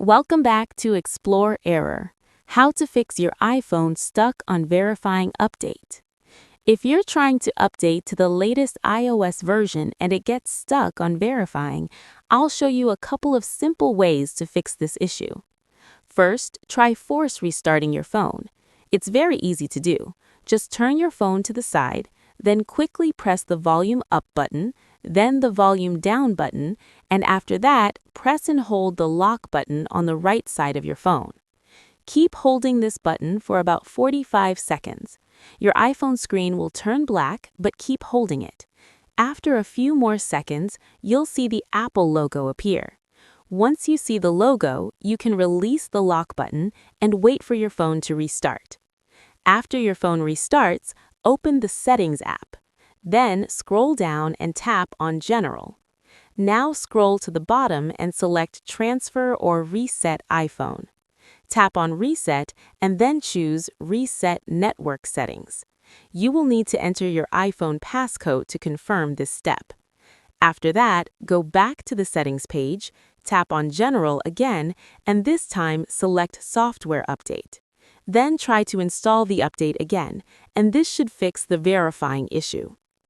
Welcome back to Explore Error, how to fix your iPhone stuck on verifying update. If you're trying to update to the latest iOS version and it gets stuck on verifying, I'll show you a couple of simple ways to fix this issue. First, try force restarting your phone. It's very easy to do. Just turn your phone to the side, then quickly press the volume up button, then the volume down button, and after that, press and hold the lock button on the right side of your phone. Keep holding this button for about 45 seconds. Your iPhone screen will turn black, but keep holding it. After a few more seconds, you'll see the Apple logo appear. Once you see the logo, you can release the lock button and wait for your phone to restart. After your phone restarts, open the Settings app. Then scroll down and tap on General. Now scroll to the bottom and select Transfer or Reset iPhone. Tap on Reset and then choose Reset Network Settings. You will need to enter your iPhone passcode to confirm this step. After that, go back to the Settings page, tap on General again, and this time select Software Update. Then try to install the update again, and this should fix the verifying issue.